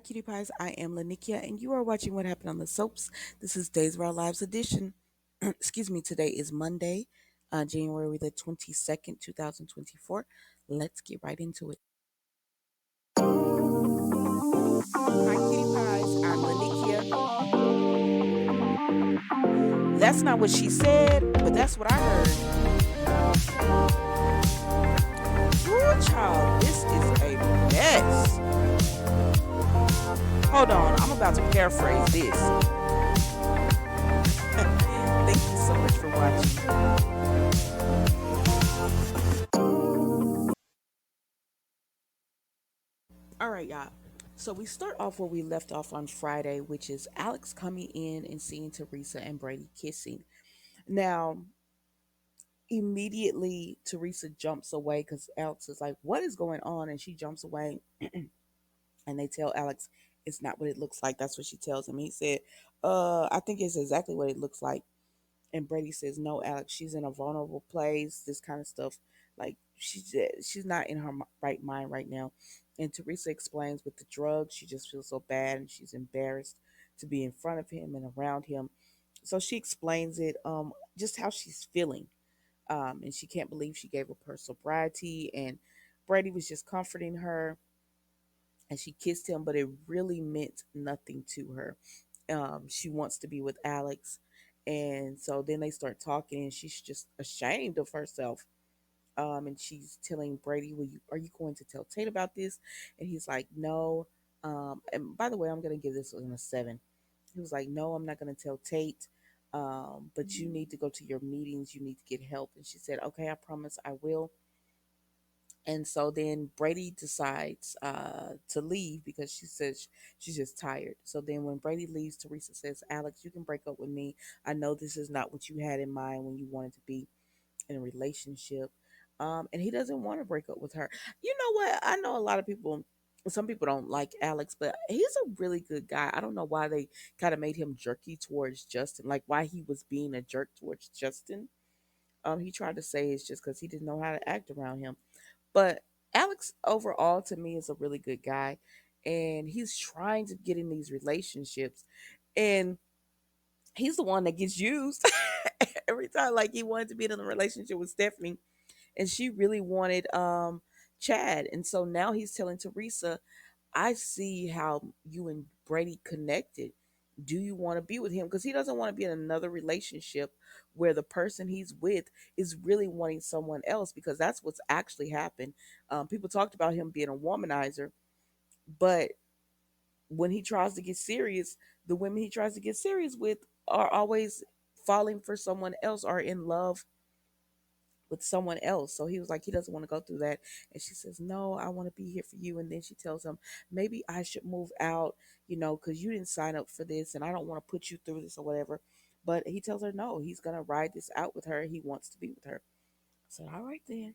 Cutie Pies. I am Lanikia, and you are watching What Happened on the Soaps. This is Days of Our Lives edition. Excuse me, today is Monday, January the 22nd, 2024. Let's get right into it. Hi, Cutie Pies. I'm Lanikia. That's not what she said, but that's what I heard. Ooh, child, this is a mess. Hold on, I'm about to paraphrase this. Thank you so much for watching. All right, y'all. So we start off where we left off on Friday, which is Alex coming in and seeing Teresa and Brady kissing. Now, immediately, Teresa jumps away because Alex is like, "What is going on?" And she jumps away, and they tell Alex it's not what it looks like. That's what she tells him. He said, I think it's exactly what it looks like." And Brady says, "No, Alex, she's in a vulnerable place. This kind of stuff, like she's not in her right mind right now." And Teresa explains with the drugs, she just feels so bad and she's embarrassed to be in front of him and around him. So she explains it, just how she's feeling, and she can't believe she gave up her sobriety. And Brady was just comforting her, and she kissed him, but it really meant nothing to her. She wants to be with Alex. And so then they start talking, and she's just ashamed of herself. And she's telling Brady, are you going to tell Tate about this?" And he's like, "No." And by the way, I'm going to give this one a seven. He was like, "No, I'm not going to tell Tate. But you need to go to your meetings. You need to get help." And she said, "Okay, I promise I will." And so then Brady decides to leave because she says she's just tired. So then when Brady leaves, Teresa says, "Alex, you can break up with me. I know this is not what you had in mind when you wanted to be in a relationship." And he doesn't want to break up with her. You know what? I know a lot of people, some people don't like Alex, but he's a really good guy. I don't know why they kind of made him jerky towards Justin, like why he was being a jerk towards Justin. He tried to say it's just because he didn't know how to act around him. But Alex overall to me is a really good guy, and he's trying to get in these relationships, and he's the one that gets used every time. Like he wanted to be in a relationship with Stephanie, and she really wanted Chad, and so now he's telling Teresa, "I see how you and Brady connected. Do you want to be with him?" Because he doesn't want to be in another relationship where the person he's with is really wanting someone else, because that's what's actually happened. People talked about him being a womanizer, but when he tries to get serious, the women he tries to get serious with are always falling for someone else or in love with someone else. So he was like, he doesn't want to go through that. And she says, "No, I want to be here for you." And then she tells him, "Maybe I should move out, because you didn't sign up for this and I don't want to put you through this or whatever." But he tells her no, he's going to ride this out with her. He wants to be with her. So, all right then.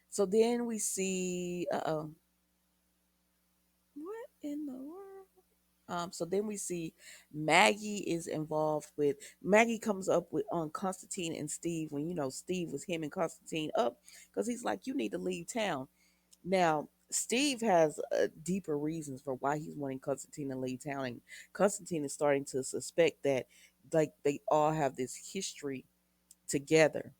So then we see, what in the world? So then we see Maggie is involved with Maggie comes up with on Constantine and Steve when Steve was him and Constantine up because he's like, "You need to leave town." Now Steve has deeper reasons for why he's wanting Constantine to leave town, and Constantine is starting to suspect that like they all have this history together.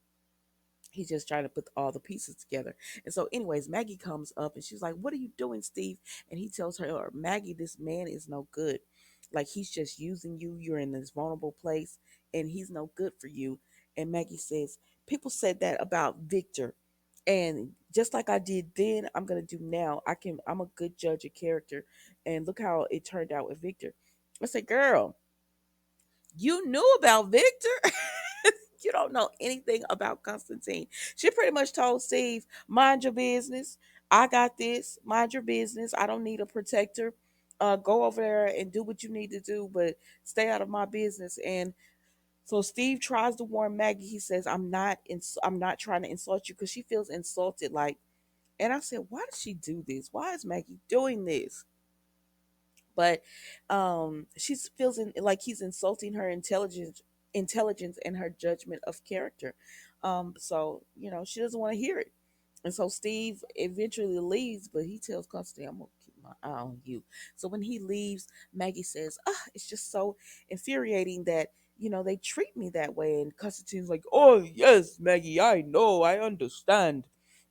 He's just trying to put all the pieces together. And so, anyways, Maggie comes up and she's like, "What are you doing, Steve?" And he tells her, "Maggie, this man is no good. Like, he's just using you. You're in this vulnerable place and he's no good for you." And Maggie says, "People said that about Victor. And just like I did then, I'm going to do now. I'm a good judge of character. And look how it turned out with Victor." I said, "Girl, you knew about Victor." You don't know anything about Constantine. She pretty much told Steve, "Mind your business. I got this. Mind your business. I don't need a protector. Go over there and do what you need to do, but stay out of my business." And so Steve tries to warn Maggie. He says, I'm not trying to insult you," because she feels insulted. Like, and I said, "Why does she do this? Why is Maggie doing this?" But she feels like he's insulting her intelligence and her judgment of character. So she doesn't want to hear it, and so Steve eventually leaves, but he tells Constantine, "I'm gonna my eye on you. So when he leaves, Maggie says, it's just so infuriating that, they treat me that way. And Constantine's like, oh, yes, Maggie, I know, I understand.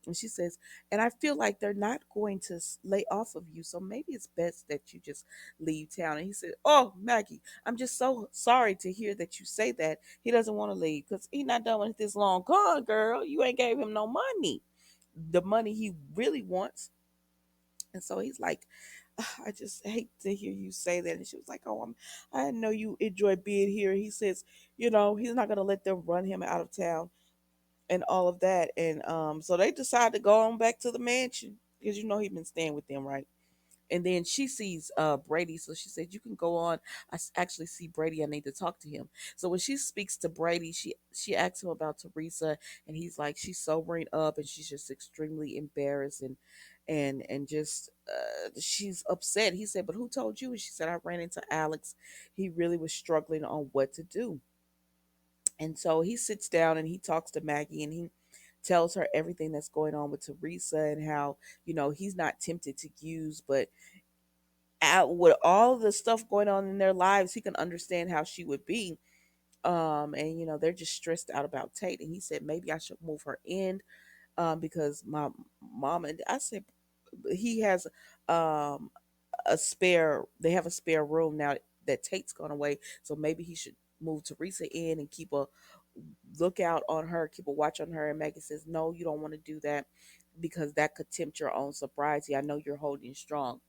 And she says, and I feel like they're not going to lay off of you. So maybe it's best that you just leave town. And he said, oh, Maggie, I'm just so sorry to hear that you say that. He doesn't want to leave because he's not done with this long. Come on, girl. You ain't gave him no money. The money he really wants. And so he's like, I just hate to hear you say that. And she was like, oh, I know you enjoy being here. He says, he's not going to let them run him out of town and all of that. And so they decide to go on back to the mansion because, he's been staying with them, right? And then she sees Brady, so she said, "You can go on. Actually see Brady. I need to talk to him." So when she speaks to Brady, she asks him about Teresa, and he's like, "She's sobering up, and she's just extremely embarrassed and just she's upset." He said, "But who told you?" And she said, "I ran into Alex. He really was struggling on what to do." And so he sits down and he talks to Maggie, and he tells her everything that's going on with Teresa and how he's not tempted to use, but out with all the stuff going on in their lives, he can understand how she would be. And they're just stressed out about Tate. And he said maybe I should move her in, because my mom and I said he has um a spare. They have a spare room now that Tate's gone away, so maybe he should move Teresa in and keep a lookout on her, keep a watch on her. And Maggie says, no, you don't want to do that because that could tempt your own sobriety. I know you're holding strong,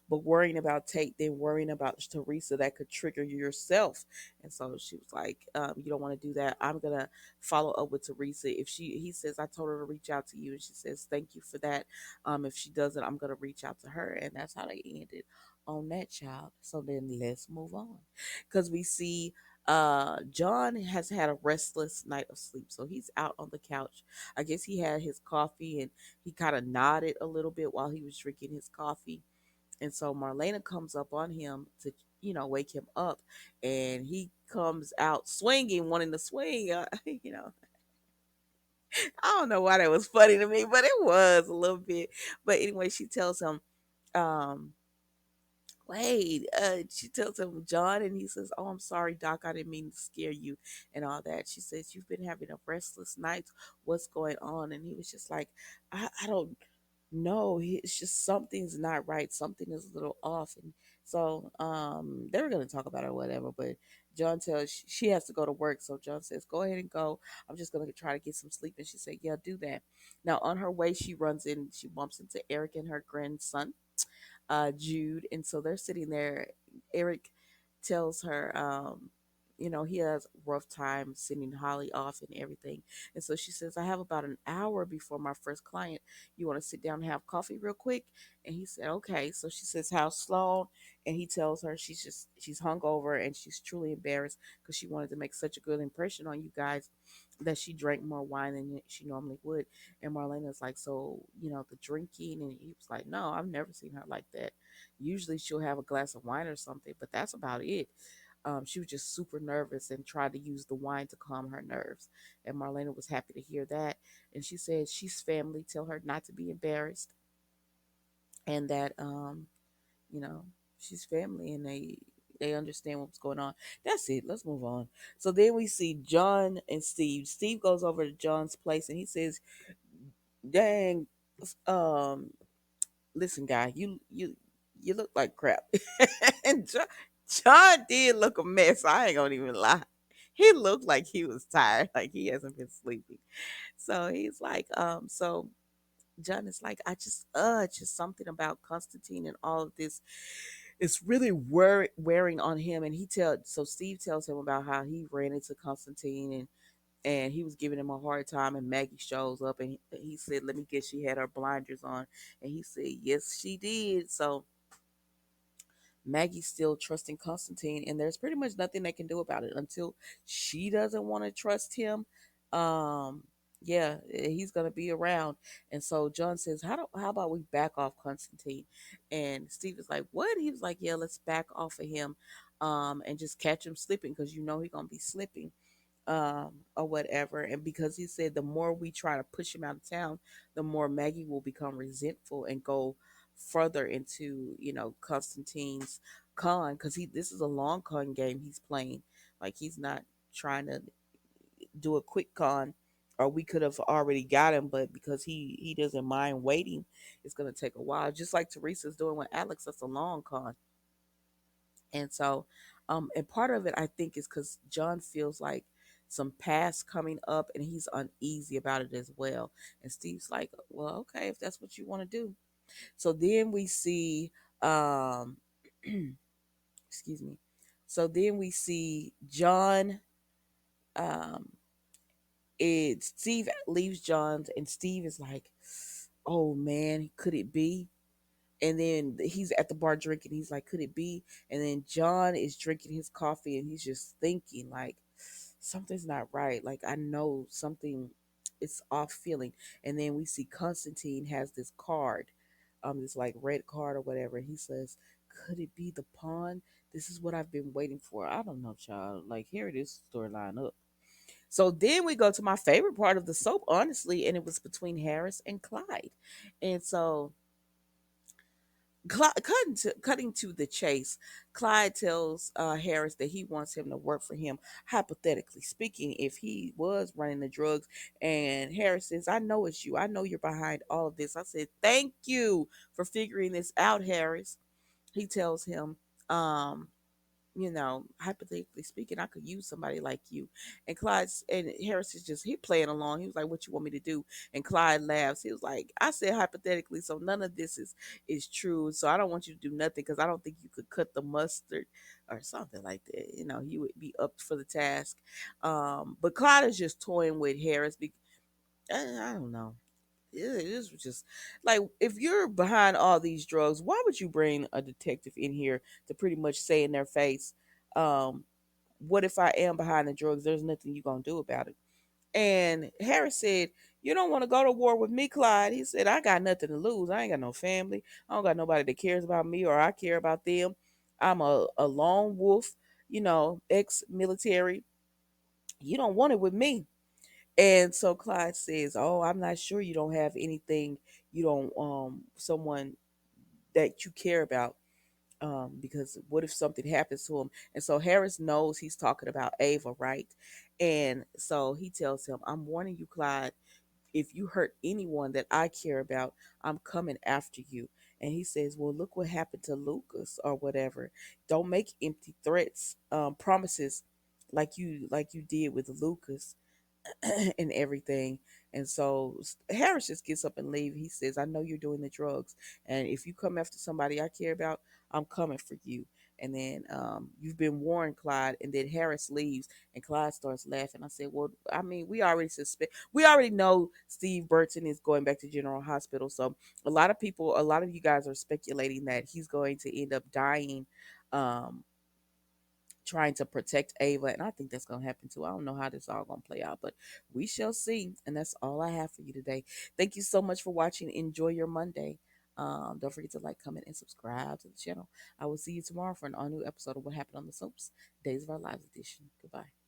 but worrying about Tate, then worrying about Teresa, that could trigger you yourself. And so she was like, you don't want to do that. I'm gonna follow up with Teresa. If he says I told her to reach out to you, and she says thank you for that. If she doesn't, I'm gonna reach out to her. And that's how they ended on that, child. So then let's move on, because we see John has had a restless night of sleep, so he's out on the couch. I guess he had his coffee and he kind of nodded a little bit while he was drinking his coffee. And so Marlena comes up on him to, wake him up. And he comes out swinging, wanting to swing. I don't know why that was funny to me, but it was a little bit. But anyway, she tells him, um, wait, she tells him John, and he says, oh, I'm sorry, Doc, I didn't mean to scare you and all that. She says, you've been having a restless night. What's going on? And he was just like, I don't know. It's just something's not right. Something is a little off. And so they were going to talk about it or whatever, but John tells she has to go to work. So John says, go ahead and go. I'm just going to try to get some sleep. And she said, yeah, do that. Now on her way, she bumps into Eric and her grandson, Jude. And so they're sitting there. Eric tells her, he has a rough time sending Holly off and everything. And so she says, I have about an hour before my first client. You want to sit down and have coffee real quick? And he said, okay. So she says, how Sloan? And he tells her she's hungover and she's truly embarrassed because she wanted to make such a good impression on you guys that she drank more wine than she normally would. And Marlena's like, so, the drinking. And he was like, no, I've never seen her like that. Usually she'll have a glass of wine or something, but that's about it. She was just super nervous and tried to use the wine to calm her nerves. And Marlena was happy to hear that. And she said she's family. Tell her not to be embarrassed, and that you know, she's family, and they understand what's going on. That's it. Let's move on. So then we see John and Steve. Steve goes over to John's place and he says, "Dang, um, listen, guy, you look like crap." And John did look a mess. I ain't gonna even lie. He looked like he was tired, like he hasn't been sleeping. So he's like, so John is like, I just something about Constantine and all of this. It's really wearing on him. And so Steve tells him about how he ran into Constantine and he was giving him a hard time. And Maggie shows up and he said, let me guess, she had her blinders on. And he said, yes, she did. So Maggie's still trusting Constantine, and there's pretty much nothing they can do about it until she doesn't want to trust him. Um, yeah, he's gonna be around, and so John says, how about we back off Constantine?" And Steve is like, "What?" He was like, "Yeah, let's back off of him, and just catch him slipping because he's gonna be slipping." Or whatever. And because he said the more we try to push him out of town, the more Maggie will become resentful and go further into, Constantine's con, because this is a long con game he's playing. Like, he's not trying to do a quick con, or we could have already got him, but because he doesn't mind waiting, it's going to take a while, just like Teresa's doing with Alex. That's a long con. And so, and part of it, I think, is because John feels like some past coming up, and he's uneasy about it as well. And Steve's like, well, okay, if that's what you want to do. So then we see, um excuse me, so then we see John, um Steve leaves John's, and Steve is like, oh man, could it be? And then he's at the bar drinking. He's like, could it be? And then John is drinking his coffee, and he's just thinking, like, something's not right. Like, I know something, it's off feeling. And then we see Constantine has this card, this like red card or whatever. And he says, could it be the pawn? This is what I've been waiting for. I don't know, child. Like, here it is, storyline up. So then we go to my favorite part of the soap, honestly, and it was between Harris and Clyde. And so, cutting to the chase, Clyde tells Harris that he wants him to work for him, hypothetically speaking, if he was running the drugs. And Harris says, I know it's you. I know you're behind all of this. I said, thank you for figuring this out, Harris. He tells him, um, hypothetically speaking, I could use somebody like you. And Harris is just, he playing along. He was like, what you want me to do? And Clyde laughs. He was like, I said hypothetically, so none of this is true. So I don't want you to do nothing, because I don't think you could cut the mustard or something like that. He would be up for the task. But Clyde is just toying with Harris. I don't know. It is just like, if you're behind all these drugs, why would you bring a detective in here to pretty much say in their face, um, what if I am behind the drugs? There's nothing you gonna do about it. And Harris said, you don't want to go to war with me, Clyde. He said, I got nothing to lose. I ain't got no family. I don't got nobody that cares about me, or I care about them. I'm a lone wolf, ex-military. You don't want it with me. And so Clyde says, oh, I'm not sure you don't have anything, you don't, someone that you care about, because what if something happens to him? And so Harris knows he's talking about Ava, right? And so he tells him, I'm warning you, Clyde, if you hurt anyone that I care about, I'm coming after you. And he says, well, look what happened to Lucas or whatever. Don't make empty threats, promises, like you did with Lucas. And everything. And so Harris just gets up and leave. He says, I know you're doing the drugs. And if you come after somebody I care about, I'm coming for you. And then, you've been warned, Clyde. And then Harris leaves, and Clyde starts laughing. I said, well, I mean, we already know Steve Burton is going back to General Hospital. So a lot of you guys are speculating that he's going to end up dying, um, trying to protect Ava, and I think that's gonna happen too. I don't know how this all gonna play out, but we shall see. And that's all I have for you today. Thank you so much for watching. Enjoy your Monday. Don't forget to like, comment, and subscribe to the channel. I will see you tomorrow for an all new episode of What Happened on the Soaps, Days of Our Lives edition. Goodbye.